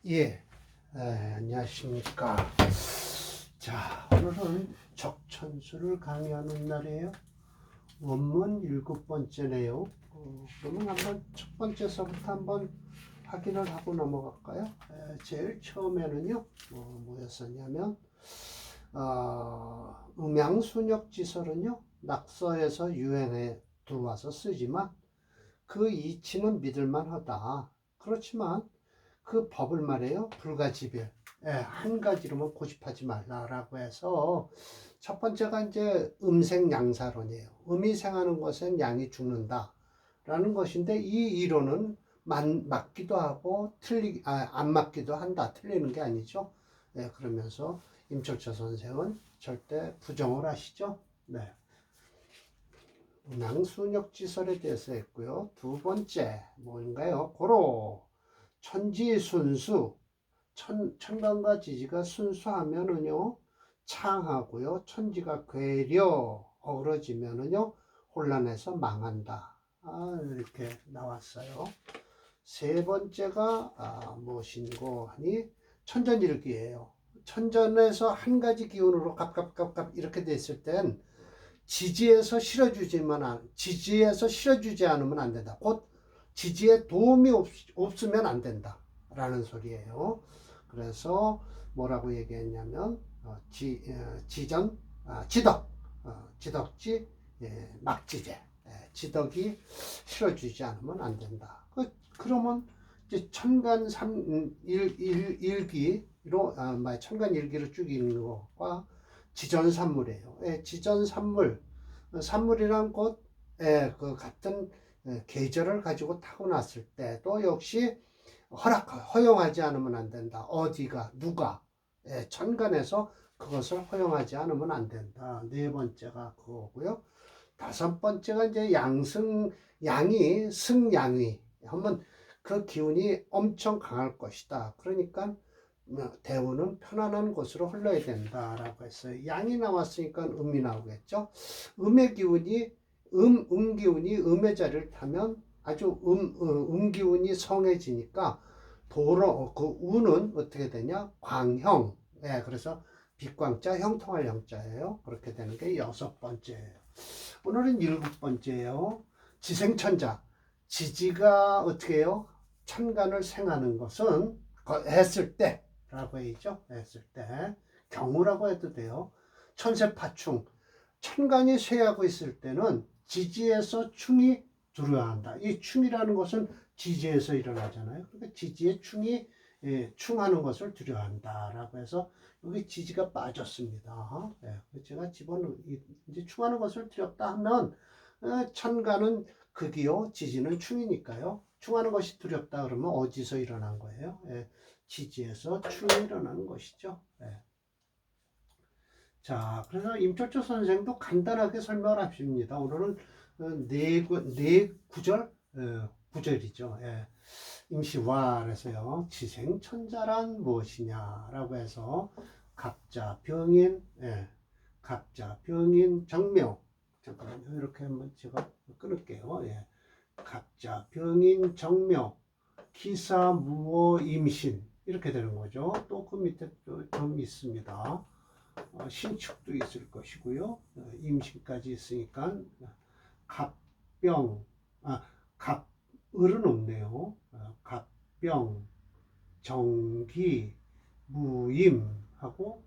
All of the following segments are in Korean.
예, 안녕하십니까. 자, 오늘은 적천수를 강의하는 날이에요. 원문 7번째네요. 그러면 한번 첫 번째서부터 한번 확인을 하고 넘어갈까요? 제일 처음에는요, 뭐였었냐면, 음양순역지설은요, 낙서에서 유행에 들어와서 쓰지만 그 이치는 믿을만하다. 그렇지만 그 법을 말해요. 불가지별. 한 가지로만 고집하지 말라라고 해서 첫 번째가 이제 음생양사론이에요. 음이 생하는 것엔 양이 죽는다라는 것인데 이 이론은 맞기도 하고 안 맞기도 한다. 틀리는 게 아니죠. 그러면서 임철철 선생은 절대 부정을 하시죠. 네. 음양순역지설에 대해서 했고요. 두 번째 뭔가요? 고로 천지순수 천간과 지지가 순수하면은요 창하고요 천지가 괴려 어우러지면은요 혼란해서 망한다. 이렇게 나왔어요. 세 번째가 무엇인고 하니 천전일기예요. 천전에서 한 가지 기운으로 갑갑갑갑 이렇게 됐을 땐 지지에서 실어주지 않으면 안 된다. 곧 지지에 도움이 없으면 안 된다. 라는 소리예요. 그래서 뭐라고 얘기했냐면, 지덕, 지덕지, 막지제, 지덕이 실어주지 않으면 안 된다. 그러면 이제 천간일기로, 천간일기로 쭉 읽는 것과 지전산물이에요. 지전산물, 산물이란 곧 그 같은 계절을 가지고 타고났을 때도 역시 허용하지 않으면 안 된다. 어디가 누가 천간에서 그것을 허용하지 않으면 안 된다. 네 번째가 그거고요. 다섯 번째가 이제 양이 승양위 하면 그 기운이 엄청 강할 것이다. 그러니까 대우는 편안한 곳으로 흘러야 된다라고 했어요. 양이 나왔으니까 음이 나오겠죠. 음의 기운이 기운이 음의 자리를 타면 아주 기운이 성해지니까 그 우는 어떻게 되냐? 광형. 그래서 빛광자 형통할 형자예요. 그렇게 되는 게 여섯 번째예요. 오늘은 일곱 번째예요. 지생천자. 지지가 어떻게 해요? 천간을 생하는 것은 했을 때라고 했죠. 했을 때 경우라고 해도 돼요. 천세파충. 천간이 쇠하고 있을 때는 지지에서 충이 들어야 한다. 이 충이라는 것은 지지에서 일어나잖아요. 그러니까 지지에 충이 충하는 것을 두려워한다라고 해서 여기 지지가 빠졌습니다. 제가 이제 충하는 것을 두렵다 하면 천간은 극이요, 지지는 충이니까요. 충하는 것이 두렵다 그러면 어디서 일어난 거예요? 지지에서 충이 일어나는 것이죠. 자, 그래서 임철조 선생도 간단하게 설명을 하십니다. 오늘은 네 구절, 구절이죠. 임시와 그래서요. 지생천자란 무엇이냐라고 해서 갑자, 병인, 갑자, 병인, 정묘. 잠깐만요. 이렇게 한번 제가 끊을게요. 갑자, 병인, 정묘, 기사, 무호, 임신 이렇게 되는 거죠. 또 그 밑에 좀 있습니다. 신축도 있을 것이고요. 임신까지 있으니까 갑병, 갑을은 없네요. 갑병, 정기, 무임하고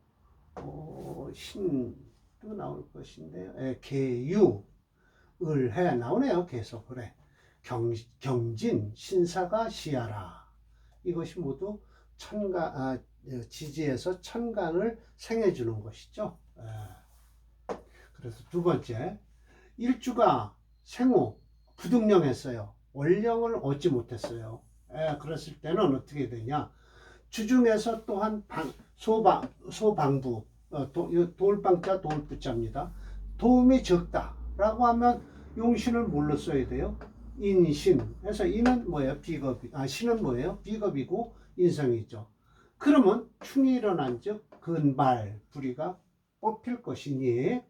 신도 나올 것인데요. 계유, 을해 나오네요. 계속 그래. 경진, 신사가 시하라. 이것이 모두 지지에서 천간을 생해 주는 것이죠. 그래서 두 번째, 일주가 생호 부득령했어요. 월령을 얻지 못했어요. 그랬을 때는 어떻게 되냐? 주중에서 또한 소방부, 돌방자 돌부자입니다. 도움이 적다라고 하면 용신을 뭘로 써야 돼요? 인신. 그래서 인은 뭐예요? 비겁이. 신은 뭐예요? 비겁이고 인성이죠. 그러면 충이 일어난 즉 근발 불이가 뽑힐 것이니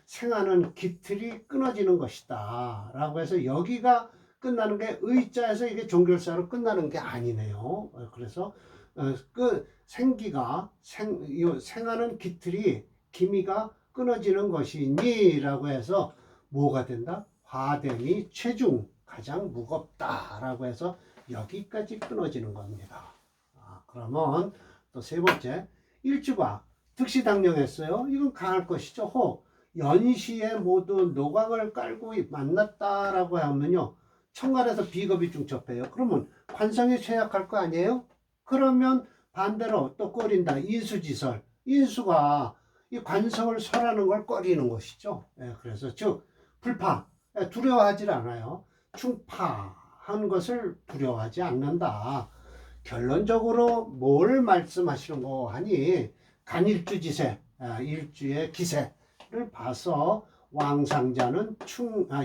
생하는 기틀이 끊어지는 것이다 라고 해서 여기가 끝나는 게 의자에서 이게 종결사로 끝나는 게 아니네요. 그래서 그 생하는 기틀이 기미가 끊어지는 것이니라고 해서 뭐가 된다? 화됨이 체중 가장 무겁다라고 해서 여기까지 끊어지는 겁니다. 그러면 또 세 번째 일주가 득시당령했어요. 이건 강할 것이죠. 혹 연시에 모두 노각을 깔고 만났다라고 하면요. 천간에서 비겁이 중첩해요. 그러면 관성이 최약할 거 아니에요? 그러면 반대로 또 꺼린다. 인수지설. 인수가 이 관성을 설하는 걸 꺼리는 것이죠. 그래서 즉 불파. 두려워하지 않아요. 충파한 것을 두려워하지 않는다. 결론적으로 뭘 말씀하시는 거 하니 간일주지세, 일주의 기세를 봐서 왕상자는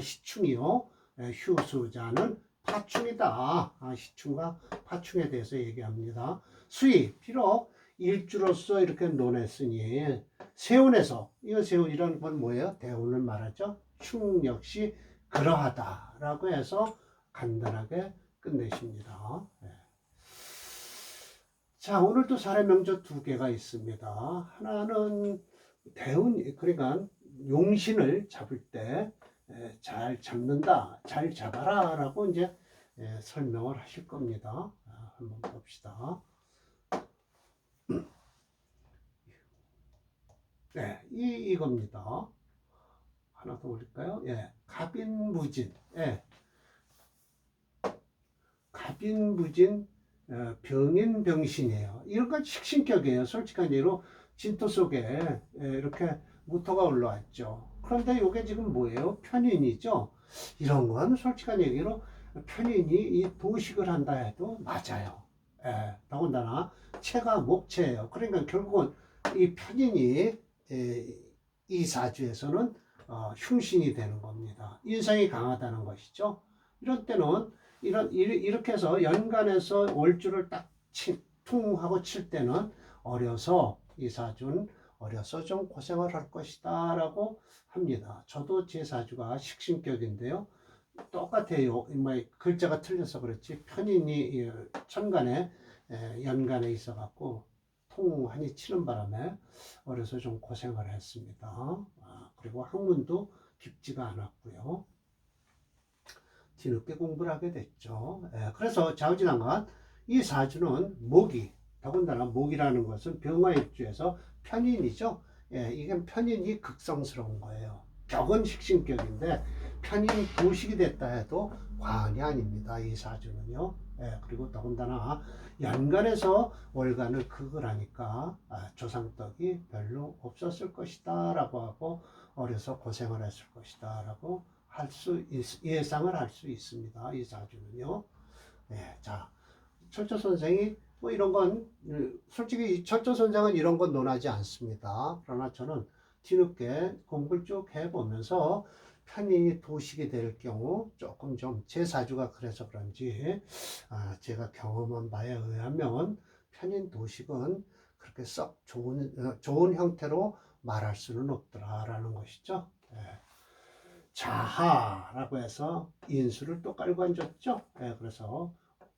시충이요, 휴수자는 파충이다. 시충과 파충에 대해서 얘기합니다. 수의, 비록 일주로서 이렇게 논했으니 세운에서, 이거 세운이라는 건 뭐예요? 대운을 말하죠. 충 역시 그러하다라고 해서 간단하게 끝내십니다. 자, 오늘도 사례 명저 두 개가 있습니다. 하나는 대운, 그러니까 용신을 잡을 때 잘 잡는다, 잘 잡아라 라고 이제 설명을 하실 겁니다. 한번 봅시다. 네, 이겁니다. 하나 더 올릴까요? 예, 갑인무진. 예. 갑인무진, 병인병신이에요. 이런 건 식신격이에요. 솔직한 예로 진토 속에 이렇게 무토가 올라왔죠. 그런데 이게 지금 뭐예요? 편인이죠. 이런 건 솔직한 얘기로 편인이 이 도식을 한다 해도 맞아요. 더군다나 체가 목체예요. 그러니까 결국은 이 편인이 이 사주에서는 흉신이 되는 겁니다. 인성이 강하다는 것이죠. 이런 때는 이렇게 해서 연간에서 월주를 딱 퉁 하고 칠 때는 어려서 이 사주는 어려서 좀 고생을 할 것이다 라고 합니다. 저도 제 사주가 식신격인데요. 똑같아요. 글자가 틀려서 그렇지 편인이 천간에 연간에 있어 갖고 통하니 치는 바람에 어려서 좀 고생을 했습니다. 그리고 학문도 깊지가 않았고요. 뒤늦게 공부를 하게 됐죠. 그래서 좌우지난간 이 사주는 목이, 더군다나 목이라는 것은 병화일주에서 편인이죠. 이게 편인이 극성스러운 거예요. 격은 식신격인데 편인 도식이 됐다 해도 과언이 아닙니다. 이 사주는요. 그리고 더군다나 연간에서 월간을 극을 하니까 조상덕이 별로 없었을 것이다 라고 하고 어려서 고생을 했을 것이다 라고 예상을 할 수 있습니다. 이 사주는요. 자, 철저 선생이 뭐 이런 건 솔직히 철저 선생은 이런 건 논하지 않습니다. 그러나 저는 뒤늦게 공부를 쭉 해보면서 편인이 도식이 될 경우 조금 좀 제 사주가 그래서 그런지 제가 경험한 바에 의하면 편인 도식은 그렇게 썩 좋은 형태로 말할 수는 없더라라는 것이죠. 자하라고 해서 인수를 또 깔고 앉았죠. 그래서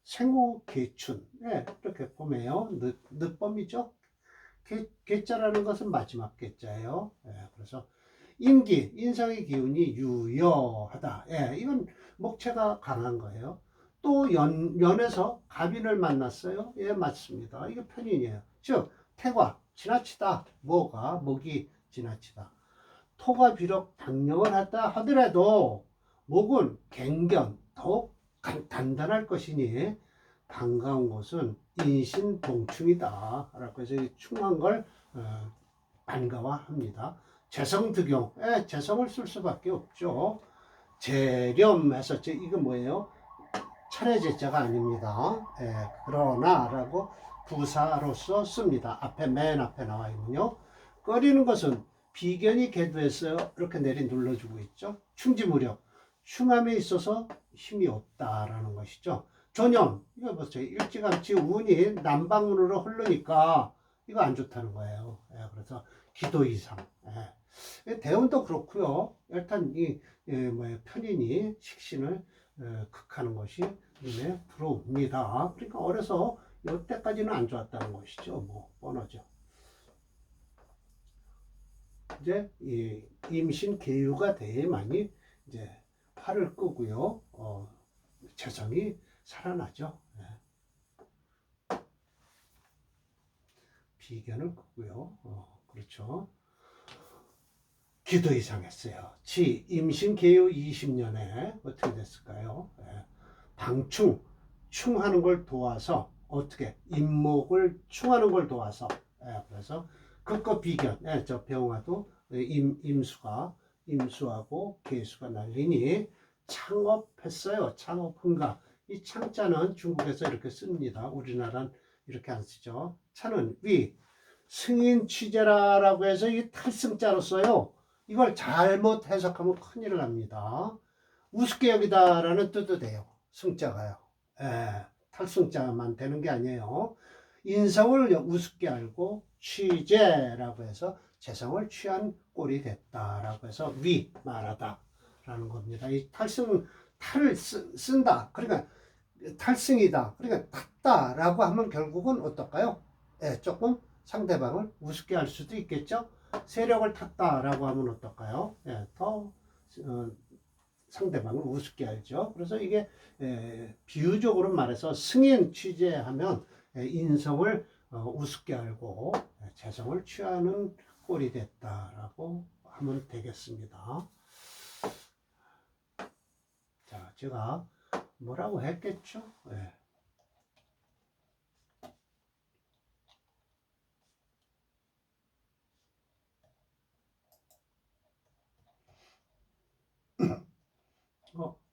생호계춘, 이렇게 보면요. 늦범이죠. 계자라는 것은 마지막 계자예요. 그래서 인기, 인성의 기운이 유여하다. 이건 목체가 강한 거예요. 또 연에서 갑인을 만났어요. 맞습니다. 이게 편인이에요. 즉 태과, 지나치다. 목이 지나치다. 토가 비록 당령을 하다 하더라도 목은 갱견, 더욱 단단할 것이니 반가운 것은 인신동충이다 라고 해서 충한 걸 반가워합니다. 재성득용, 재성을 쓸 수밖에 없죠. 재렴해서 이거 뭐예요? 차례제자가 아닙니다. 그러나 라고 부사로서 씁니다. 맨 앞에 나와 있는요. 꺼리는 것은 비견이 개도해서 이렇게 눌러주고 있죠. 충지무력, 충함에 있어서 힘이 없다라는 것이죠. 전염, 이거 보세요. 일찌감치 운이 남방으로 흐르니까 이거 안 좋다는 거예요. 그래서 기도 이상. 대운도 그렇고요. 일단 편인이 식신을 극하는 것이 눈에 들어옵니다. 그러니까 어려서 이때까지는 안 좋았다는 것이죠. 뭐 뻔하죠. 이제 이 임신 계유가 돼야만이 이제 팔을 끄고요. 재성이 살아나죠. 비견을 끄고요. 그렇죠. 기도 이상했어요. 임신 계유 20년에 어떻게 됐을까요? 방충, 충하는 걸 도와서 어떻게 임목을 충하는 걸 도와서 그래서 극과 비견, 저 병화도 임수하고 계수가 날리니 창업했어요. 창업흥가. 이 창자는 중국에서 이렇게 씁니다. 우리나라는 이렇게 안 쓰죠. 차는 위, 승인 취재라라고 해서 이 탈승자로 써요. 이걸 잘못 해석하면 큰일 납니다. 우습게 여기다라는 뜻도 돼요. 승자가요. 탈승자만 되는 게 아니에요. 인성을 우습게 알고 취재라고 해서 재성을 취한 꼴이 됐다라고 해서 위 말하다 라는 겁니다. 이 탈을 쓴다. 그러니까 탈승이다. 그러니까 탔다라고 하면 결국은 어떨까요? 조금 상대방을 우습게 할 수도 있겠죠. 세력을 탔다라고 하면 어떨까요? 더 상대방을 우습게 알죠. 그래서 이게 비유적으로 말해서 승인 취재하면 인성을 우습게 알고 재성을 취하는 꼴이 됐다라고 하면 되겠습니다. 자, 제가 뭐라고 했겠죠?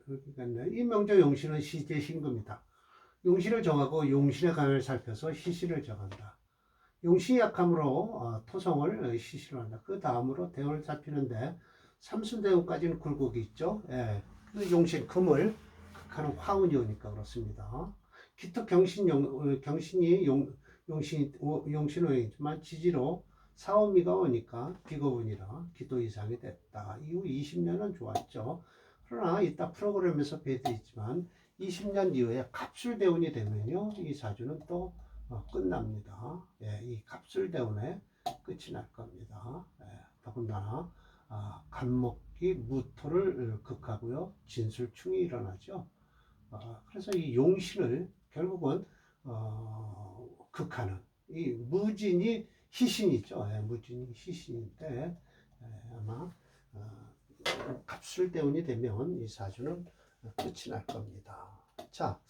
여기 갔네. 임명적 용신은 시제 신금이다. 용신을 정하고 용신의 간을 살펴서 시시를 정한다. 용신이 약함으로 토성을 시시로 한다. 그 다음으로 대운을 살피는데 삼순대운까지는 굴곡이 있죠. 그 용신 금을 극하는 화운이 오니까 그렇습니다. 기특 경신이 용신호이지만 지지로 사오미가 오니까 비거운이라 기도 이상이 됐다. 이후 20년은 좋았죠. 그러나 이따 프로그램에서 배드있지만 20년 이후에 갑술대운이 되면요, 이 사주는 또 끝납니다. 이 갑술대운에 끝이 날 겁니다. 더군다나 간목이 무토를 극하고요, 진술충이 일어나죠. 그래서 이 용신을 결국은 극하는 이 무진이 희신이죠. 무진이 희신인데 아마 갑술대운이 되면 이 사주는 끝이 날 겁니다. 자,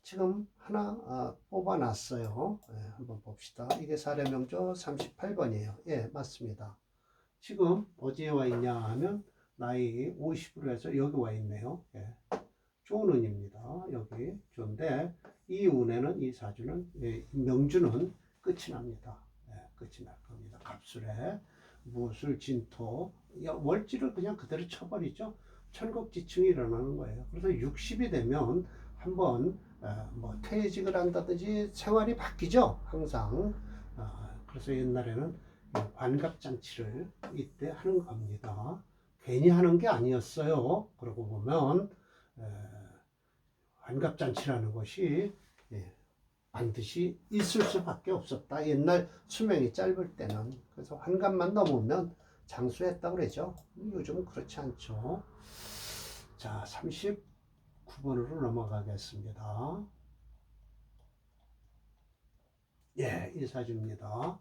지금 하나 뽑아놨어요. 한번 봅시다. 이게 사례명조 38번이에요. 맞습니다. 지금 어디에 와 있냐 하면 나이 50으로 해서 여기 와 있네요. 좋은 운입니다. 여기 좋은데 이 운에는 이 사주는 명주는 끝이 납니다. 끝이 날 겁니다. 갑술에 무술 진토 월지를 그냥 그대로 쳐버리죠. 천국지층이 일어나는 거예요. 그래서 60이 되면 한번 뭐 퇴직을 한다든지 생활이 바뀌죠. 항상. 그래서 옛날에는 환갑잔치를 이때 하는 겁니다. 괜히 하는 게 아니었어요. 그러고 보면 환갑잔치라는 것이 반드시 있을 수밖에 없었다. 옛날 수명이 짧을 때는. 그래서 환갑만 넘으면 장수했다고 그러죠. 요즘은 그렇지 않죠. 자, 39번으로 넘어가겠습니다. 이 사주입니다.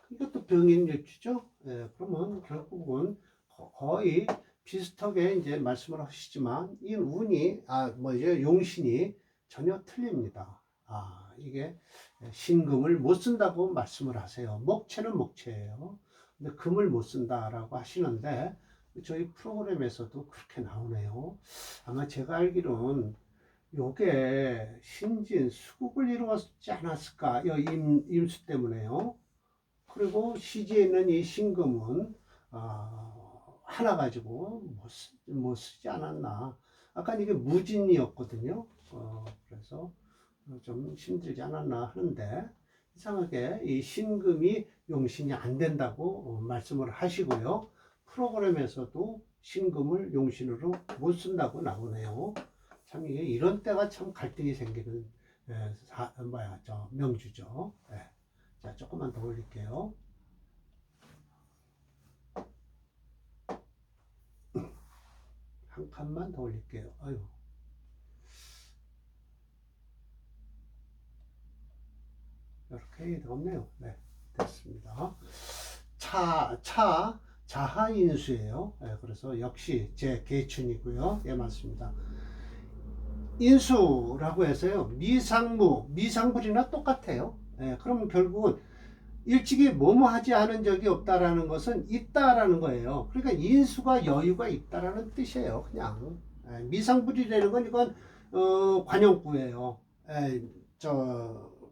이것도 병인일주죠. 그러면 결국은 거의 비슷하게 이제 말씀을 하시지만 이 운이 용신이 전혀 틀립니다. 이게 신금을 못 쓴다고 말씀을 하세요. 목체는 목체예요. 근데 금을 못 쓴다라고 하시는데 저희 프로그램에서도 그렇게 나오네요. 아마 제가 알기로는 요게 신진 수국을 이루었지 않았을까? 임수 때문에요. 그리고 시지에 있는 이 신금은 하나 가지고 못 쓰지 않았나. 아까 이게 무진이었거든요. 그래서 좀 힘들지 않았나 하는데 이상하게 이 신금이 용신이 안 된다고 말씀을 하시고요. 프로그램에서도 신금을 용신으로 못 쓴다고 나오네요. 참 이게 이런 때가 참 갈등이 생기는 명주죠. 예. 자, 조금만 더 올릴게요. 한 칸만 더 올릴게요. 아유. 이렇게 없네요. 네, 됐습니다. 자하인수예요. 네, 그래서 역시 제 계춘이고요. 예, 맞습니다. 인수라고 해서요. 미상불이나 똑같아요. 예, 그럼 결국은 일찍이 뭐뭐 하지 않은 적이 없다라는 것은 있다라는 거예요. 그러니까 인수가 여유가 있다라는 뜻이에요. 그냥 미상불이라는 건 이건 관용구예요.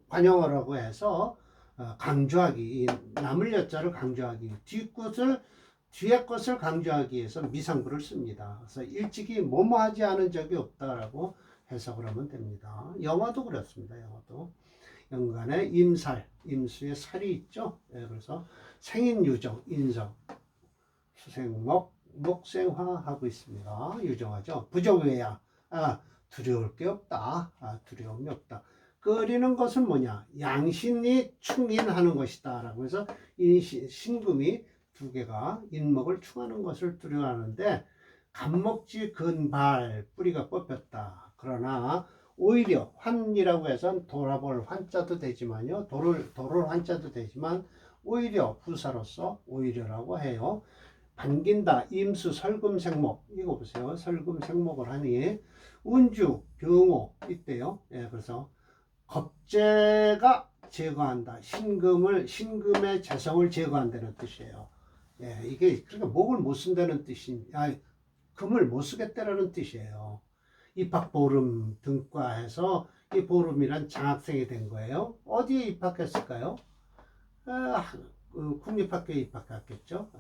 관용어라고 해서 강조하기, 남을 여자를 강조하기, 뒤에 것을 강조하기 위해서 미상불을 씁니다. 그래서 일찍이 뭐뭐 하지 않은 적이 없다라고 해석을 하면 됩니다. 영어도 그렇습니다. 영어도. 연간에 임수의 살이 있죠. 네, 그래서 생인유정, 인성, 수생목, 목생화하고 있습니다. 유정하죠. 부족외야. 두려울 게 없다. 두려움이 없다. 끓이는 것은 뭐냐? 양신이 충인하는 것이다. 라고 해서 신금이 두 개가 인목을 충하는 것을 두려워하는데, 간목지 근발, 뿌리가 뽑혔다. 그러나 오히려 환이라고 해서 돌아볼 환자도 되지만요. 도를 환자도 되지만 오히려 부사로서 오히려라고 해요. 반긴다. 임수 설금생목. 이거 보세요. 설금생목을 하니 운주 병호 있대요. 예, 그래서 겁재가 제거한다. 신금의 재성을 제거한다는 뜻이에요. 예, 이게 그러니까 목을 못 쓴다는 금을 못 쓰겠다라는 뜻이에요. 입학보름 등과해서 이 보름이란 장학생이 된 거예요. 어디에 입학했을까요? 국립학교에 입학했겠죠.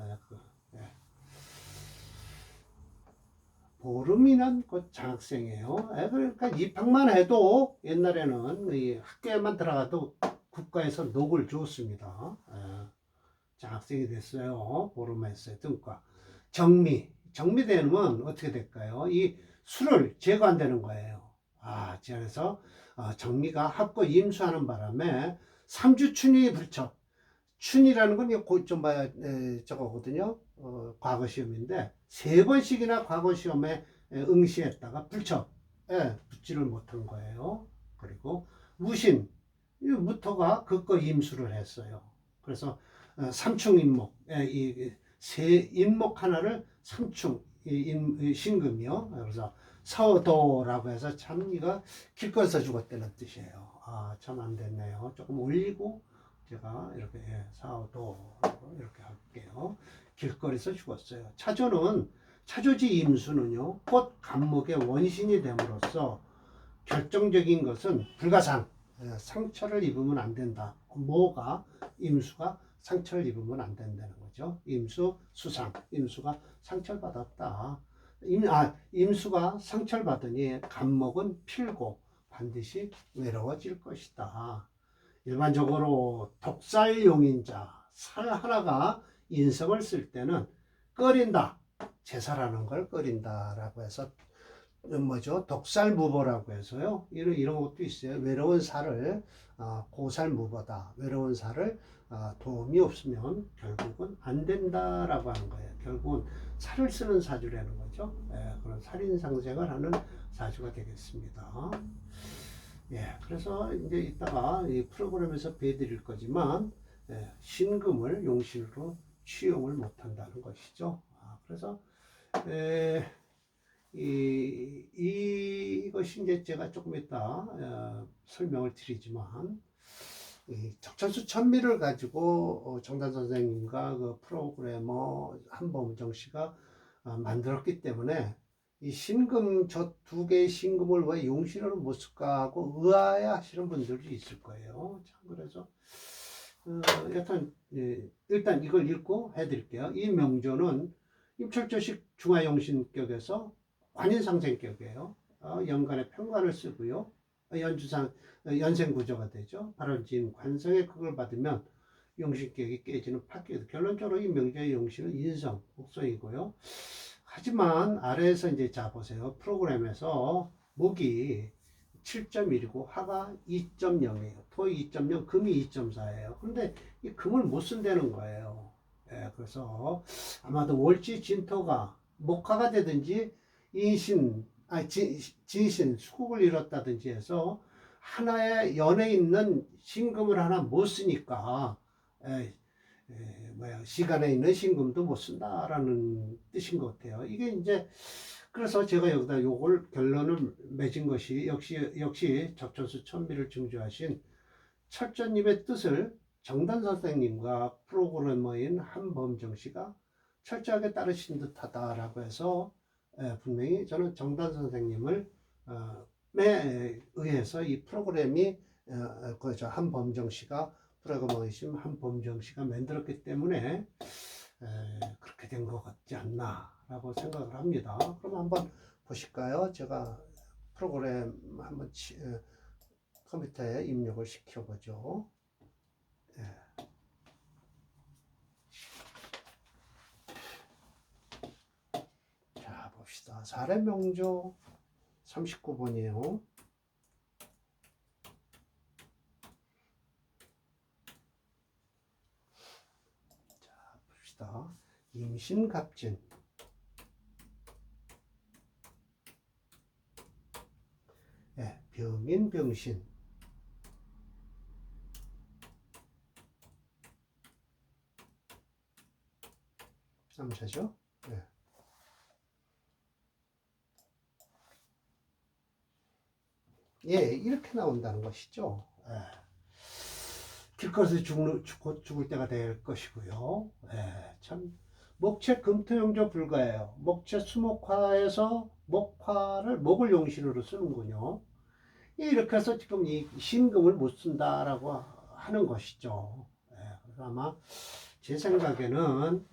보름이란 곧 장학생이에요. 그러니까 입학만 해도 옛날에는 이 학교에만 들어가도 국가에서 녹을 줬습니다. 장학생이 됐어요. 보름했어요. 등과. 정미되면 어떻게 될까요? 이 수를 제거한다는 거예요. 그래서 정미가 합고 임수하는 바람에 삼주춘이 불척. 춘이라는 건 좀 봐야 저거거든요. 과거 시험인데 3번씩이나 과거 시험에 응시했다가 불척 붙지를 못한 거예요. 그리고 무신, 무토가 그거 임수를 했어요. 그래서 삼충인목, 인목 하나를 삼충 신금이요. 그래서 서도라고 해서 참 이거 길거리에서 죽었다는 뜻이에요. 참 안 됐네요. 조금 올리고 제가 이렇게 사도 이렇게 할게요. 길거리에서 죽었어요. 차조지 임수는요. 곧 간목의 원신이 됨으로써 결정적인 것은 불가상. 상처를 입으면 안 된다. 임수가 상처를 입으면 안 된다는 거죠. 수상. 임수가 상처를 받았다. 임수가 상처를 받으니 간목은 필고 반드시 외로워질 것이다. 일반적으로 독살용인자, 살 하나가 인성을 쓸 때는 끓인다. 제사라는 걸 끓인다라고 해서 독살무보라고 해서요. 이런 것도 있어요. 외로운 살을 고살무보다. 외로운 살을 도움이 없으면 결국은 안 된다라고 하는 거예요. 결국은 살을 쓰는 사주라는 거죠. 그런 살인상생을 하는 사주가 되겠습니다. 그래서 이제 이따가 이 프로그램에서 배드릴 거지만 신금을 용신으로 취용을 못한다는 것이죠. 그래서 이것이 이제 제가 조금 이따 설명을 드리지만 적천수 천미를 가지고 정단 선생님과 그 프로그래머 한범정 씨가 만들었기 때문에 이 신금, 저 두 개의 신금을 왜 용신으로 못 쓸까 하고 의아해 하시는 분들이 있을 거예요. 참, 그래서 여튼 일단 이걸 읽고 해드릴게요. 이 명조는 임철조식 중화용신격에서 관인상생격이에요. 연간의 평관을 쓰고요. 연생구조가 되죠. 발원지인 관성의 극을 받으면 용신격이 깨지는 파괴. 결론적으로 이 명조의 용신은 인성, 복성이고요. 하지만 아래에서 이제 자 보세요. 프로그램에서 목이 7.1이고 화가 2.0이에요. 토이 2.0, 금이 2.4예요. 그런데 이 금을 못 쓴다는 거예요. 예, 그래서 아마도 월지 진토가 목화가 되든지 진신, 수국을 잃었다든지 해서 하나의 연에 있는 신금을 하나 못 쓰니까 시간에 있는 신금도 못 쓴다라는 뜻인 것 같아요. 이게 이제 그래서 제가 여기다 요걸 결론을 맺은 것이 역시 적천수 천미를 증주하신 철저님의 뜻을 정단 선생님과 프로그래머인 한범정 씨가 철저하게 따르신 듯하다라고 해서 분명히 저는 정단 선생님을 의해서 이 프로그램이 그저 한범정 씨가 프로그래머이신 한범정 씨가 만들었기 때문에 그렇게 된 것 같지 않나라고 생각을 합니다. 그럼 한번 보실까요? 제가 프로그램 한번 컴퓨터에 입력을 시켜보죠. 자, 봅시다. 사례명조 39번이에요. 자, 봅시다. 임신갑진. 병인병신. 남자죠? 이렇게 나온다는 것이죠. 길거리에서 죽을 때가 될 것이고요. 참 목체 금토용조 불가예요. 목체 수목화에서 목을 용신으로 쓰는군요. 이렇게 해서 지금 이 신금을 못 쓴다라고 하는 것이죠. 그래서 아마 제 생각에는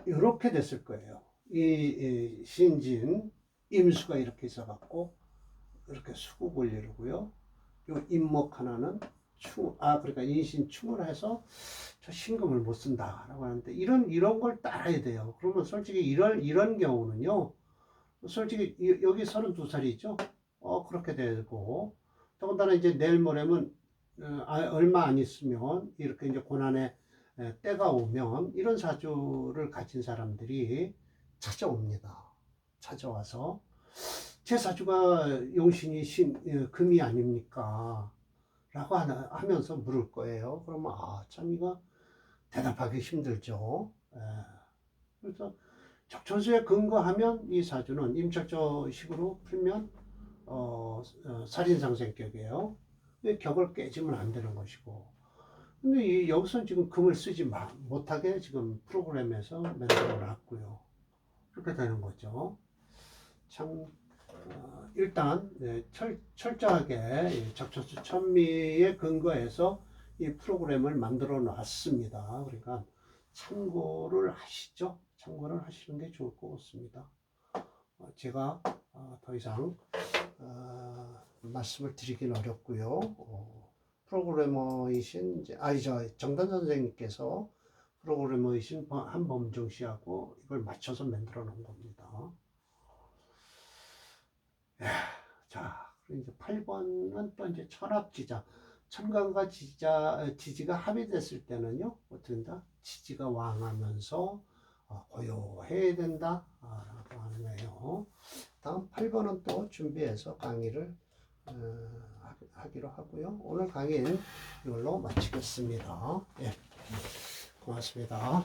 이렇게 됐을 거예요. 이 신진 임수가 이렇게 있어갖고 이렇게 수국을 이루고요. 요 임목 하나는 그러니까 인신충을 해서 저 신금을 못 쓴다라고 하는데 이런 걸 따라야 돼요. 그러면 솔직히 이런 경우는요. 솔직히 여기 32살이죠. 그렇게 되고 더군다나 이제 내일 모레면 얼마 안 있으면 이렇게 이제 고난의 때가 오면 이런 사주를 가진 사람들이 찾아옵니다. 찾아와서 제 사주가 용신이 금이 아닙니까? 라고 하면서 물을 거예요. 그러면 참 이거 대답하기 힘들죠. 그래서 적천수에 근거하면 이 사주는 임철조식으로 풀면 살인상생격이에요. 격을 깨지면 안 되는 것이고. 근데 여기서 지금 금을 쓰지 못하게 지금 프로그램에서 만들어 놨고요. 그렇게 되는 거죠. 참 일단 철저하게 적천수 천미에 근거해서 이 프로그램을 만들어 놨습니다. 그러니까 참고를 하시죠. 참고를 하시는 게 좋을 것 같습니다. 제가 더 이상 말씀을 드리긴 어렵고요. 프로그래머이신 정단 선생님께서 프로그래머이신 한범정 씨하고 이걸 맞춰서 만들어 놓은 겁니다. 자, 이제 8번은 또 이제 천합지자. 천간과 지지가 합의됐을 때는요, 어떻게 된다? 지지가 왕하면서 고요해야 된다. 라고 하는 거예요. 다음 8번은 또 준비해서 강의를 하기로 하고요. 오늘 강의는 이걸로 마치겠습니다. 고맙습니다.